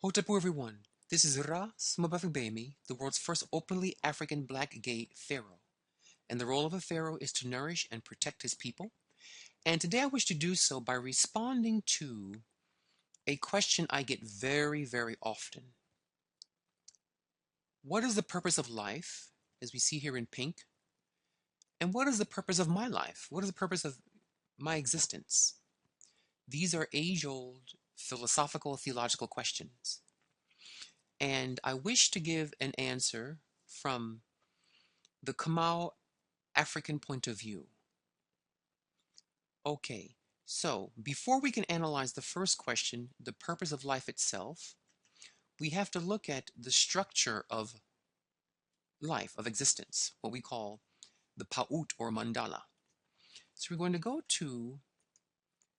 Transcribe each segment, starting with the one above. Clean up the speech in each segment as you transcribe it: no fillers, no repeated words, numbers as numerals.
Hotapu everyone, this is Ra Smabafigbemi, the world's first openly African black gay pharaoh. And the role of a pharaoh is to nourish and protect his people. And today I wish to do so by responding to a question I get very, very often. What is the purpose of life, as we see here in pink? And what is the purpose of my life? What is the purpose of my existence? These are age-old philosophical, theological questions. And I wish to give an answer from the Kamau African point of view. Okay, so before we can analyze the first question, the purpose of life itself, we have to look at the structure of life, of existence, what we call the Paut or mandala. So we're going to go to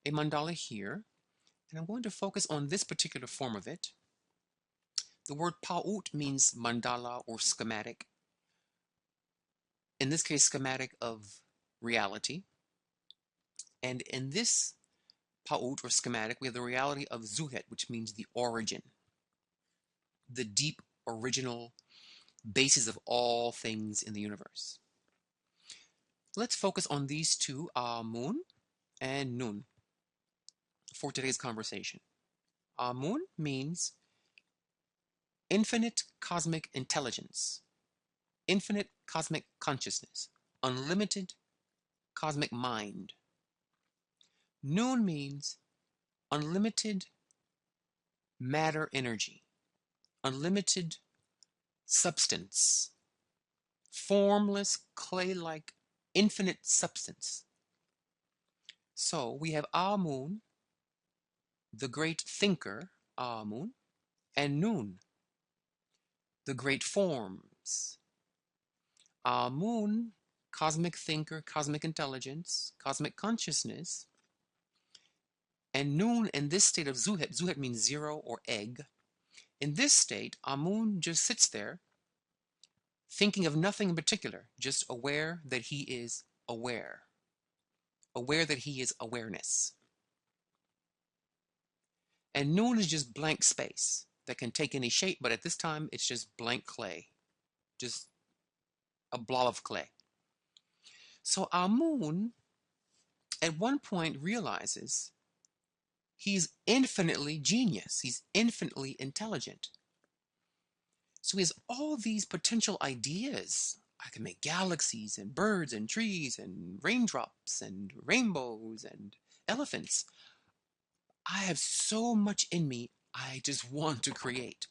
a mandala here, and I'm going to focus on this particular form of it. The word Paut means mandala or schematic. In this case, schematic of reality. And in this Paut or schematic, we have the reality of Zuhet, which means the origin, the deep original basis of all things in the universe. Let's focus on these two, Amun and Nun, for today's conversation. Amun means infinite cosmic intelligence, infinite cosmic consciousness, unlimited cosmic mind. Nun means unlimited matter energy, unlimited substance, formless, clay-like, infinite substance. So we have Amun, the great thinker, Amun, and Nun, the great forms. Amun, cosmic thinker, cosmic intelligence, cosmic consciousness, and Nun in this state of Zuhet, Zuhet means zero or egg. In this state, Amun just sits there, thinking of nothing in particular, just aware that he is aware, aware that he is awareness. And Nun is just blank space that can take any shape, but at this time it's just blank clay, just a blob of clay. So Amun at one point realizes he's infinitely genius, he's infinitely intelligent. So he has all these potential ideas. I can make galaxies and birds and trees and raindrops and rainbows and elephants. I have so much in me, I just want to create.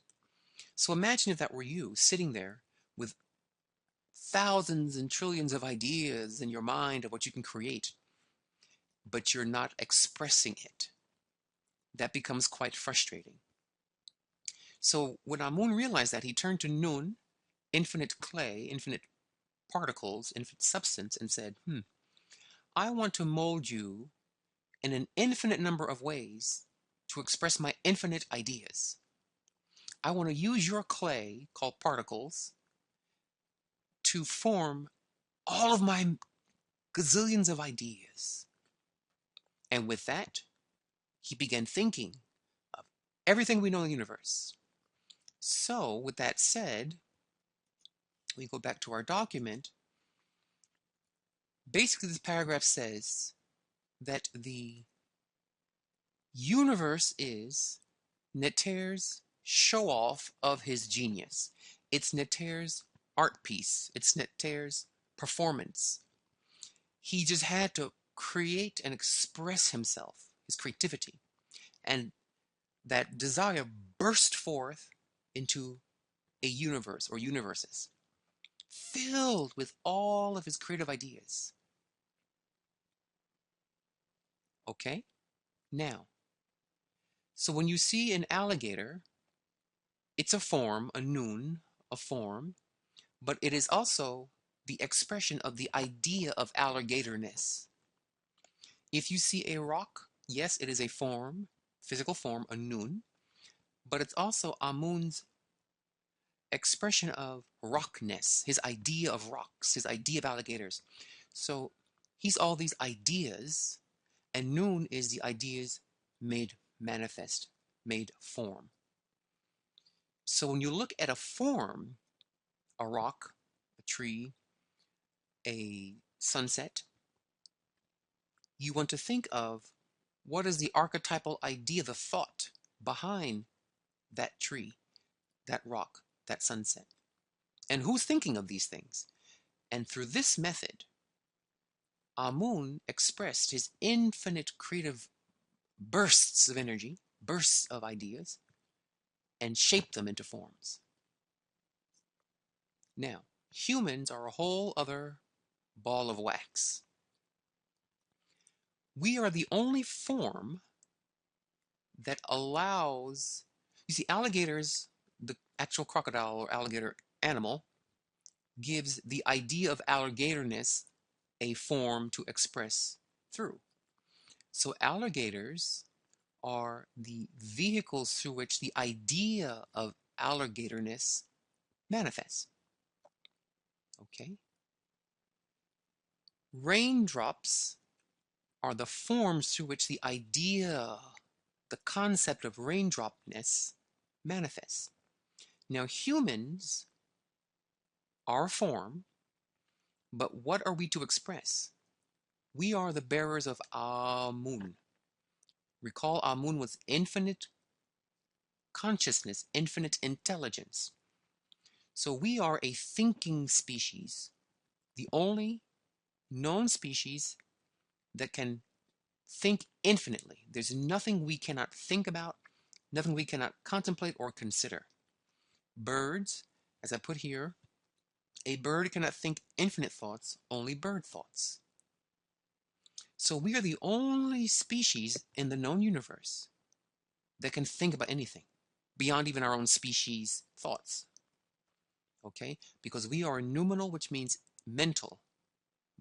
So imagine if that were you sitting there with thousands and trillions of ideas in your mind of what you can create, but you're not expressing it. That becomes quite frustrating. So when Amun realized that, he turned to Nun, infinite clay, infinite particles, infinite substance, and said, I want to mold you in an infinite number of ways to express my infinite ideas. I want to use your clay, called particles, to form all of my gazillions of ideas. And with that, he began thinking of everything we know in the universe. So, with that said, we go back to our document. Basically, this paragraph says that the universe is Neter's show-off of his genius. It's Neter's art piece. It's Neter's performance. He just had to create and express himself, his creativity. And that desire burst forth into a universe or universes filled with all of his creative ideas. Okay? Now, so when you see an alligator, it's a form, a nun, a form, but it is also the expression of the idea of alligatorness. If you see a rock, yes, it is a form, physical form, a nun, but it's also Amun's expression of rockness, his idea of rocks, his idea of alligators. So he's all these ideas, and Nun is the ideas made manifest, made form. So when you look at a form, a rock, a tree, a sunset, you want to think of what is the archetypal idea, the thought behind that tree, that rock, that sunset, and who's thinking of these things. And through this method, Amun expressed his infinite creative bursts of energy, bursts of ideas, and shaped them into forms. Now, humans are a whole other ball of wax. We are the only form that allows, you see, alligators, the actual crocodile or alligator animal, gives the idea of alligatorness a form to express through. So alligators are the vehicles through which the idea of alligatorness manifests. Okay? Raindrops are the forms through which the idea, the concept of raindropness manifests. Now, humans are a form, but what are we to express? We are the bearers of Amun. Recall, Amun was infinite consciousness, infinite intelligence. So we are a thinking species, the only known species that can think infinitely. There's nothing we cannot think about, nothing we cannot contemplate or consider. Birds, as I put here, a bird cannot think infinite thoughts, only bird thoughts. So we are the only species in the known universe that can think about anything beyond even our own species' thoughts. Okay? Because we are noumenal, which means mental.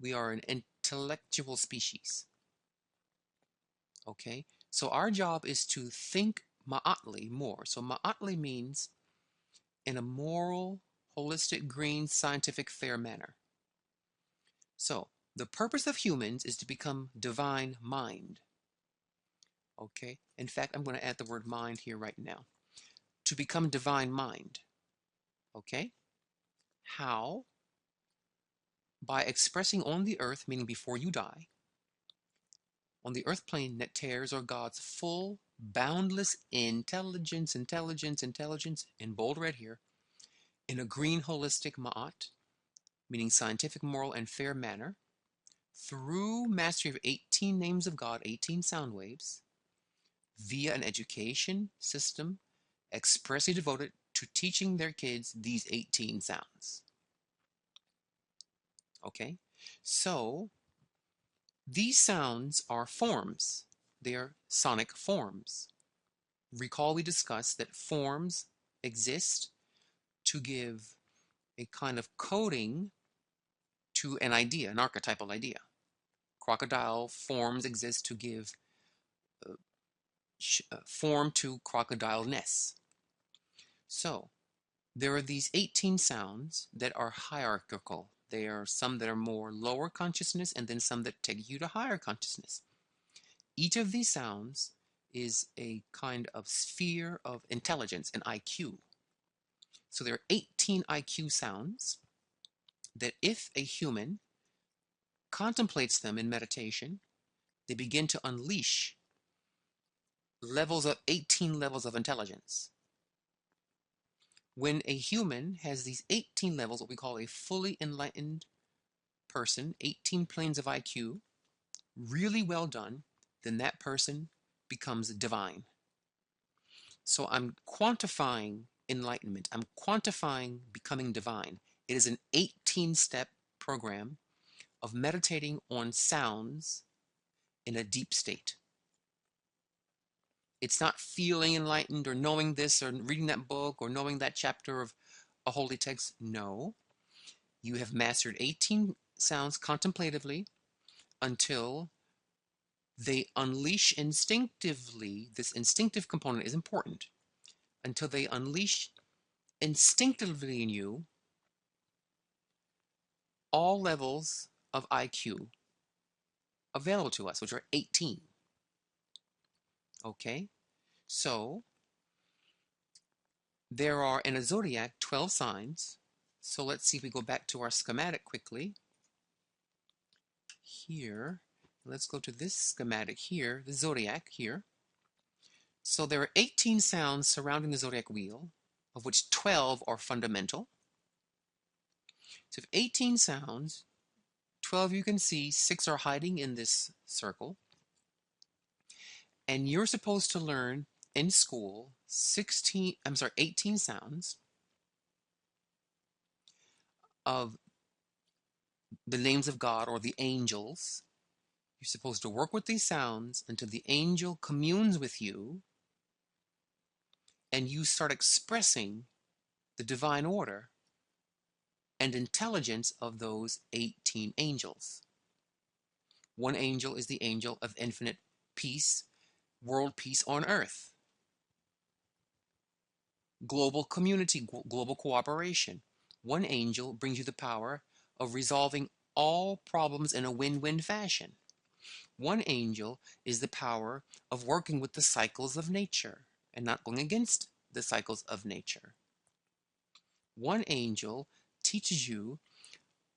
We are an intellectual species. Okay? So our job is to think ma'atli more. So ma'atli means in a moral, holistic, green, scientific, fair manner. So the purpose of humans is to become divine mind. Okay? In fact, I'm going to add the word mind here right now. To become divine mind. Okay? How? By expressing on the earth, meaning before you die, on the earth plane, Nectaires are God's full, boundless intelligence, in bold red here, in a green, holistic ma'at, meaning scientific, moral, and fair manner, through mastery of 18 names of God, 18 sound waves, via an education system expressly devoted to teaching their kids these 18 sounds. Okay? So, these sounds are forms. They are sonic forms. Recall we discussed that forms exist to give a kind of coding to an idea, an archetypal idea. Crocodile forms exist to give form to crocodile-ness. So, there are these 18 sounds that are hierarchical. There are some that are more lower consciousness and then some that take you to higher consciousness. Each of these sounds is a kind of sphere of intelligence, an IQ. So there are 18 IQ sounds that if a human contemplates them in meditation, they begin to unleash 18 levels of intelligence. When a human has these 18 levels, what we call a fully enlightened person, 18 planes of IQ, really well done, then that person becomes divine. So I'm quantifying enlightenment. I'm quantifying becoming divine. It is an 18-step program of meditating on sounds in a deep state. It's not feeling enlightened or knowing this or reading that book or knowing that chapter of a holy text. No. You have mastered 18 sounds contemplatively until they unleash instinctively. This instinctive component is important. Until they unleash instinctively in you all levels of IQ available to us, which are 18. Okay? So, There are in a zodiac 12 signs. So let's see if we go back to our schematic quickly. Here, let's go to this schematic here, the zodiac here. So there are 18 sounds surrounding the zodiac wheel, of which 12 are fundamental. So if 18 sounds, 12 you can see, 6 are hiding in this circle. And you're supposed to learn in school 18 sounds of the names of God or the angels. You're supposed to work with these sounds until the angel communes with you and you start expressing the divine order and intelligence of those 18 angels. One angel is the angel of infinite peace, world peace on earth, global community, global cooperation. One angel brings you the power of resolving all problems in a win-win fashion. One angel is the power of working with the cycles of nature and not going against the cycles of nature. One angel teaches you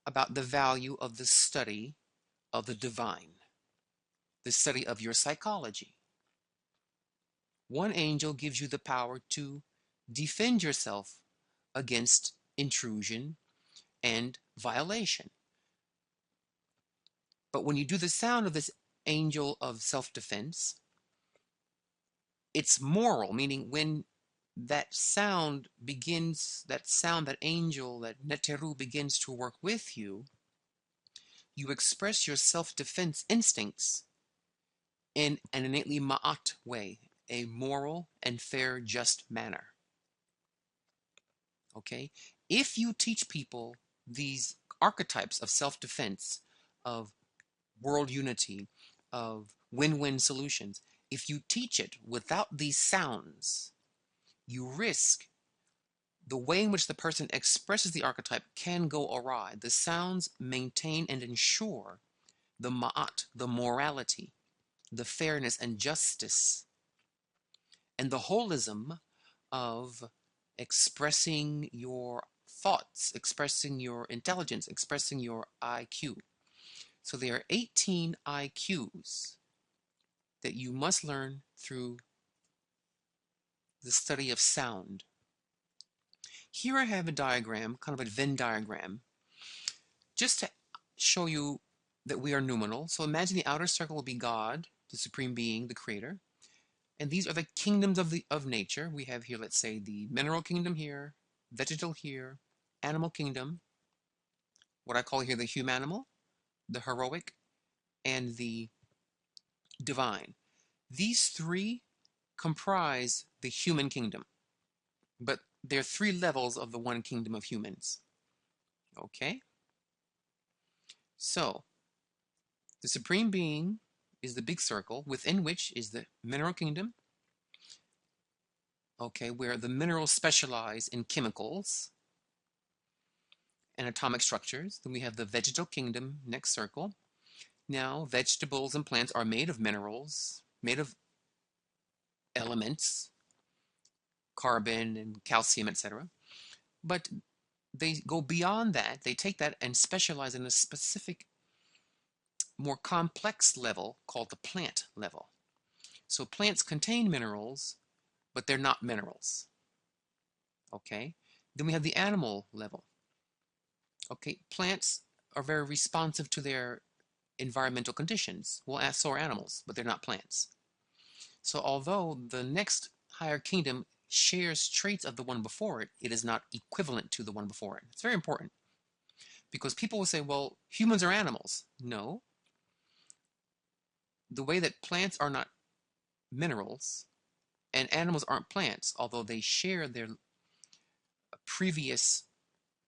about the value of the study of the divine, the study of your psychology. One angel gives you the power to defend yourself against intrusion and violation. But when you do the sound of this angel of self-defense, it's moral, meaning when that sound begins, that angel, that neteru begins to work with you, you express your self-defense instincts in an innately ma'at way, a moral and fair, just manner. Okay? If you teach people these archetypes of self-defense, of world unity, of win-win solutions, if you teach it without these sounds, you risk the way in which the person expresses the archetype can go awry. The sounds maintain and ensure the ma'at, the morality, the fairness and justice, and the holism of expressing your thoughts, expressing your intelligence, expressing your IQ. So there are 18 IQs that you must learn through the study of sound. Here I have a diagram, kind of a Venn diagram, just to show you that we are numinal. So imagine the outer circle will be God, the supreme being, the creator. And these are the kingdoms of nature. We have here, let's say, the mineral kingdom here, vegetal here, animal kingdom, what I call here the humanimal, the heroic, and the divine. These three comprise the human kingdom, but there are three levels of the one kingdom of humans. Okay? So, the supreme being is the big circle, within which is the mineral kingdom, okay, where the minerals specialize in chemicals and atomic structures. Then we have the vegetal kingdom, next circle. Now, vegetables and plants are made of minerals, made of elements, carbon and calcium, etc. But they go beyond that. They take that and specialize in a specific, more complex level called the plant level. So plants contain minerals, but they're not minerals. Okay? Then we have the animal level. Okay, plants are very responsive to their environmental conditions. Well, so are animals, but they're not plants. So although the next higher kingdom shares traits of the one before it, it is not equivalent to the one before it. It's very important because people will say, well, humans are animals. No. The way that plants are not minerals and animals aren't plants, although they share their previous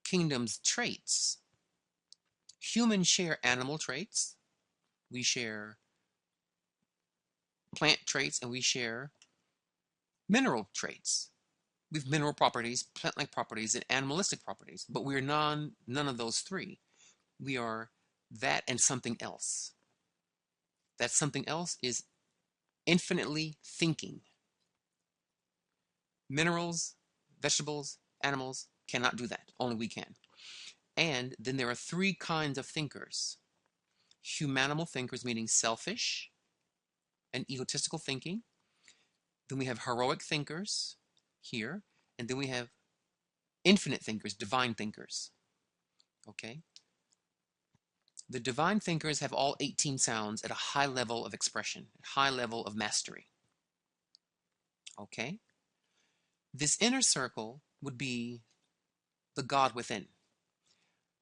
kingdom's traits, humans share animal traits, we share plant traits, and we share mineral traits. We have mineral properties, plant-like properties, and animalistic properties, but we are none of those three. We are that and something else. That something else is infinitely thinking. Minerals, Vegetables, animals cannot do that. Only we can. And then there are three kinds of thinkers. Humanimal thinkers, meaning selfish and egotistical thinking. Then we have heroic thinkers here. And then we have infinite thinkers, divine thinkers. Okay? The divine thinkers have all 18 sounds at a high level of expression, high level of mastery. Okay? This inner circle would be the God within.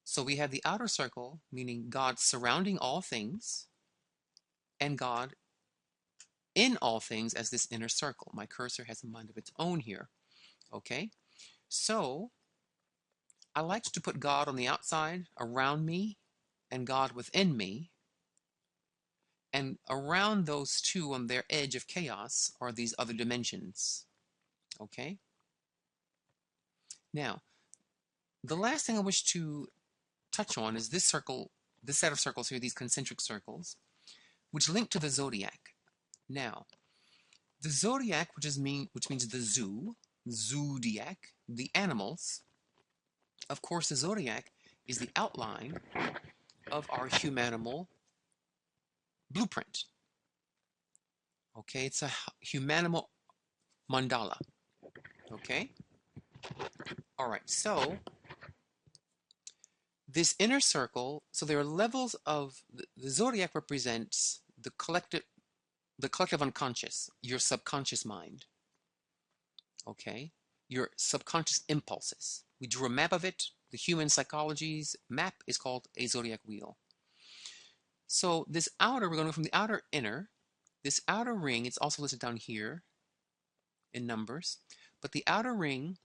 So we have the outer circle, meaning God surrounding all things, and God in all things as this inner circle. My cursor has a mind of its own here. Okay? So I like to put God on the outside, around me, and God within me. And around those two on their edge of chaos are these other dimensions. Okay? Now, the last thing I wish to touch on is this circle, this set of circles here, these concentric circles, which link to the zodiac. Now, the zodiac, which means the zodiac, the animals. Of course, the zodiac is the outline of our humanimal blueprint. Okay, it's a humanimal mandala. Okay? All right, so this inner circle, so there are levels of the zodiac represents the collective unconscious, your subconscious mind. Okay? Your subconscious impulses. We drew a map of it. The human psychology's map is called a zodiac wheel. So this outer, we're going to go from the outer inner. This outer ring, it's also listed down here in numbers, but the outer ring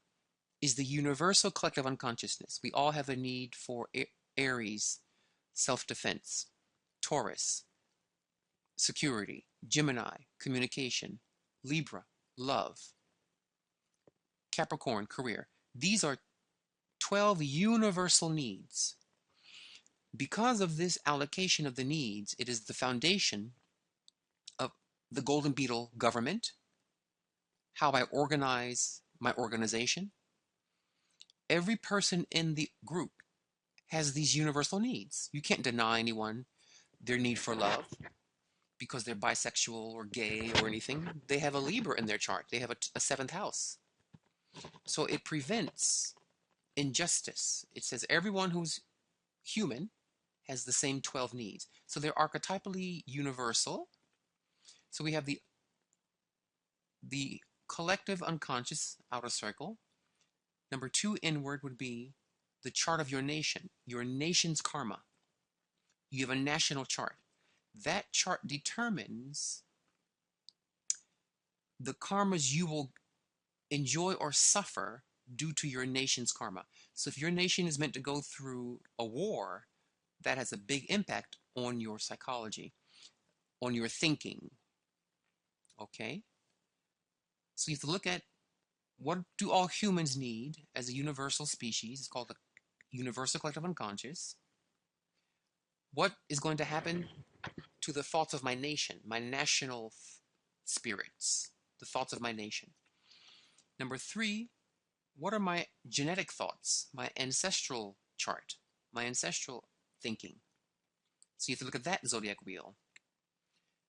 is the universal collective unconsciousness. We all have a need for Aries, self-defense, Taurus, security, Gemini, communication, Libra, love, Capricorn, career. These are 12 universal needs. Because of this allocation of the needs, it is the foundation of the Golden Beetle government, how I organize my organization. Every person in the group has these universal needs. You can't deny anyone their need for love because they're bisexual or gay or anything. They have a Libra in their chart. They have a seventh house. So it prevents injustice. It says everyone who's human has the same 12 needs. So they're archetypally universal. So we have the collective unconscious outer circle. Number 2 inward would be the chart of your nation's karma. You have a national chart. That chart determines the karmas you will enjoy or suffer due to your nation's karma. So if your nation is meant to go through a war, that has a big impact on your psychology, on your thinking. Okay? So you have to look at what do all humans need as a universal species. It's called the universal collective unconscious. What is going to happen to the thoughts of my nation, my national spirits, the thoughts of my nation? Number 3, what are my genetic thoughts, my ancestral chart, my ancestral thinking? So you have to look at that zodiac wheel.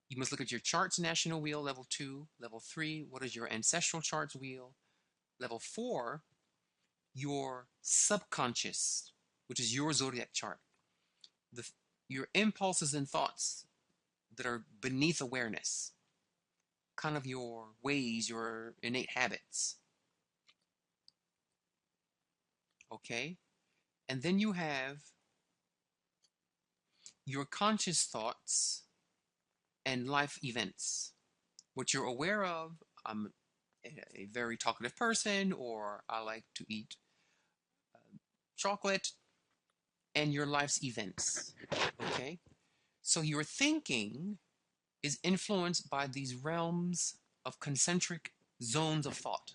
You must look at your charts national wheel, level 2. Level 3, what is your ancestral charts wheel? Level 4, your subconscious, which is your zodiac chart. Your impulses and thoughts that are beneath awareness, kind of your ways, your innate habits. Okay? And then you have your conscious thoughts and life events, what you're aware of. I'm a very talkative person, or I like to eat chocolate, and your life's events. Okay? So your thinking is influenced by these realms of concentric zones of thought.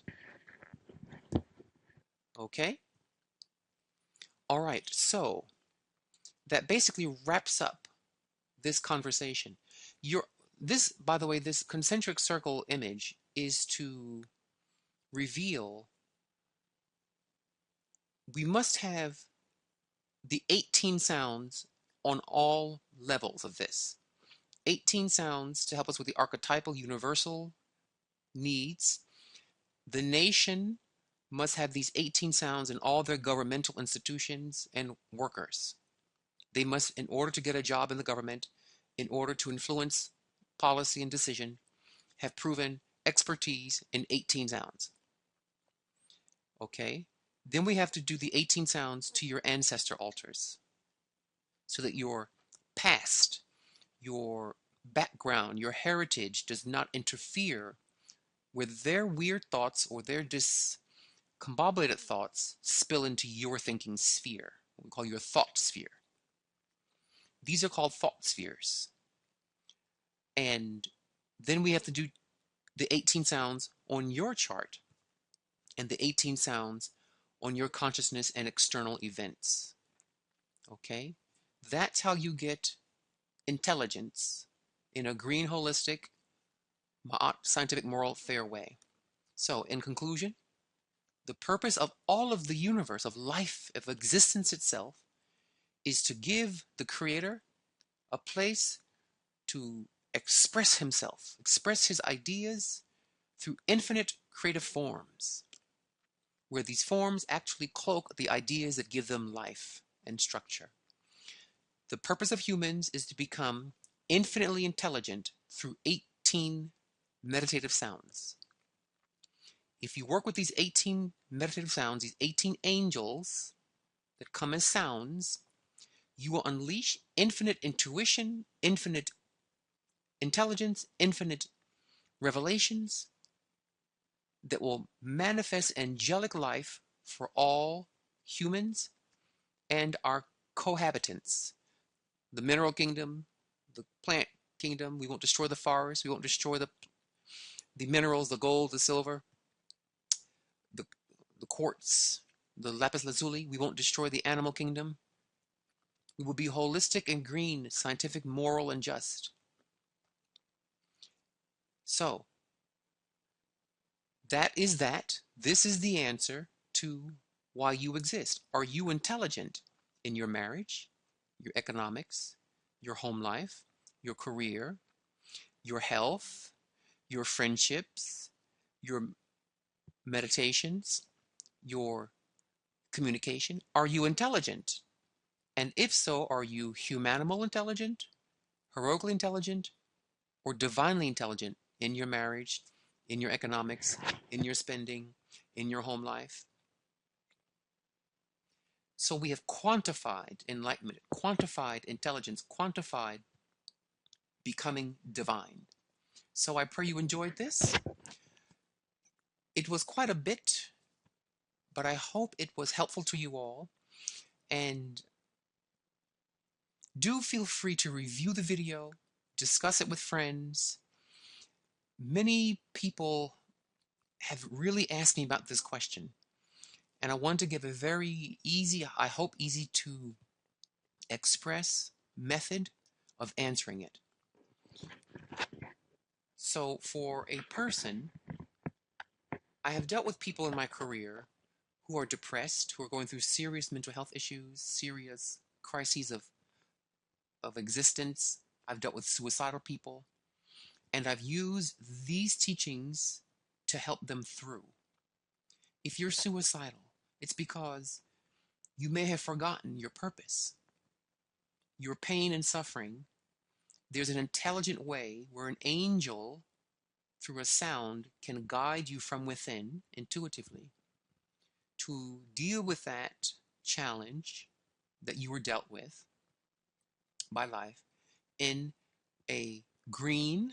Okay? All right, so that basically wraps up this conversation. By the way, this concentric circle image is to reveal we must have the 18 sounds on all levels of this. 18 sounds to help us with the archetypal universal needs. The nation must have these 18 sounds in all their governmental institutions and workers. They must, in order to get a job in the government, in order to influence policy and decision, have proven expertise in 18 sounds. Okay? Then we have to do the 18 sounds to your ancestor altars so that your past, your background, your heritage does not interfere with their weird thoughts or their discombobulated thoughts spill into your thinking sphere, what we call your thought sphere. These are called thought spheres. And then we have to do the 18 sounds on your chart and the 18 sounds on your consciousness and external events. Okay? That's how you get intelligence in a green, holistic, Paut, scientific, moral, fair way. So, in conclusion, the purpose of all of the universe, of life, of existence itself, is to give the Creator a place to express himself, express his ideas through infinite creative forms, where these forms actually cloak the ideas that give them life and structure. The purpose of humans is to become infinitely intelligent through 18 meditative sounds. If you work with these 18 meditative sounds, these 18 angels that come as sounds, you will unleash infinite intuition, infinite intelligence, infinite revelations that will manifest angelic life for all humans and our cohabitants. The mineral kingdom, the plant kingdom. We won't destroy the forest. We won't destroy the minerals, the gold, the silver, the quartz, the lapis lazuli. We won't destroy the animal kingdom. We will be holistic and green, scientific, moral, and just. So, that is that. This is the answer to why you exist. Are you intelligent in your marriage, your economics, your home life, your career, your health, your friendships, your meditations, your communication? Are you intelligent? And if so, are you humanimal intelligent, heroically intelligent, or divinely intelligent in your marriage, in your economics, in your spending, in your home life? So we have quantified enlightenment, quantified intelligence, quantified becoming divine. So I pray you enjoyed this. It was quite a bit, but I hope it was helpful to you all. And do feel free to review the video, discuss it with friends. Many people have really asked me about this question, and I want to give a very easy, I hope easy to express method of answering it. So for a person, I have dealt with people in my career who are depressed, who are going through serious mental health issues, serious crises of existence. I've dealt with suicidal people, and I've used these teachings to help them through. If you're suicidal, it's because you may have forgotten your purpose, your pain and suffering. There's an intelligent way where an angel, through a sound, can guide you from within intuitively to deal with that challenge that you were dealt with by life in a green,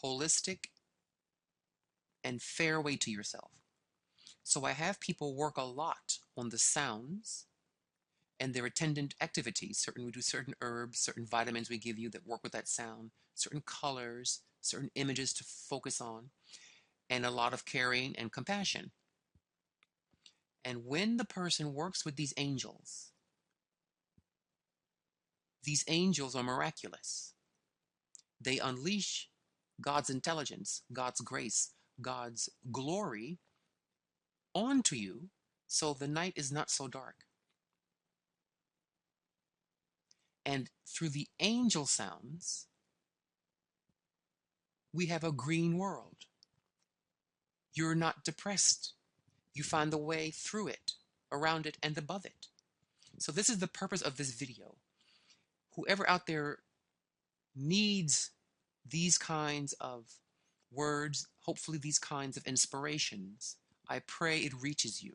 holistic, and fair way to yourself. So I have people work a lot on the sounds and their attendant activities. We do certain herbs, certain vitamins we give you that work with that sound, certain colors, certain images to focus on, and a lot of caring and compassion. And when the person works with these angels are miraculous. They unleash God's intelligence, God's grace, God's glory onto you so the night is not so dark. And through the angel sounds, we have a green world. You're not depressed. You find the way through it, around it, and above it. So this is the purpose of this video. Whoever out there needs these kinds of words, hopefully these kinds of inspirations, I pray it reaches you.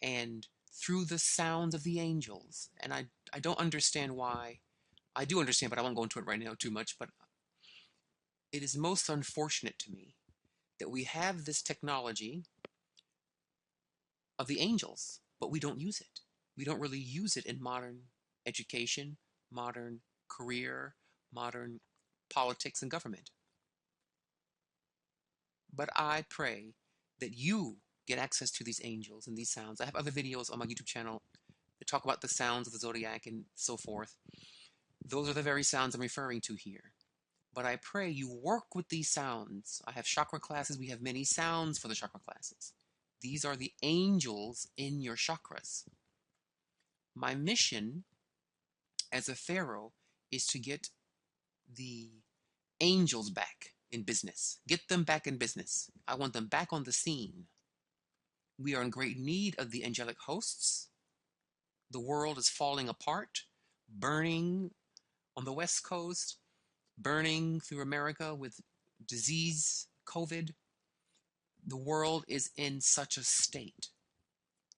And through the sounds of the angels, and I don't understand why, I do understand, but I won't go into it right now too much, but it is most unfortunate to me that we have this technology of the angels, but we don't use it. We don't really use it in modern education, modern career, modern politics and government. But I pray that you get access to these angels and these sounds. I have other videos on my YouTube channel that talk about the sounds of the zodiac and so forth. Those are the very sounds I'm referring to here. But I pray you work with these sounds. I have chakra classes. We have many sounds for the chakra classes. These are the angels in your chakras. My mission as a pharaoh is to get the angels back in business. Get them back in business. I want them back on the scene. We are in great need of the angelic hosts. The world is falling apart, burning on the West Coast, burning through America with disease, COVID. The world is in such a state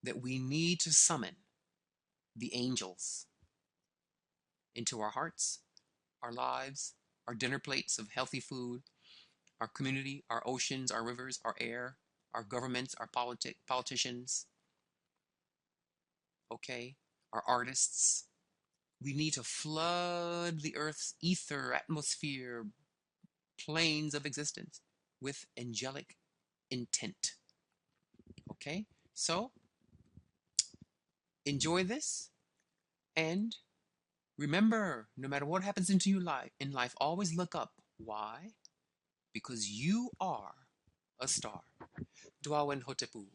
that we need to summon the angels into our hearts, our lives, our dinner plates of healthy food, our community, our oceans, our rivers, our air, our governments, our politicians, okay, our artists. We need to flood the earth's ether, atmosphere, planes of existence with angelic intent. Okay, so enjoy this, and remember, no matter what happens into you in life, always look up. Why? Because you are a star. Dwawen Hotepu.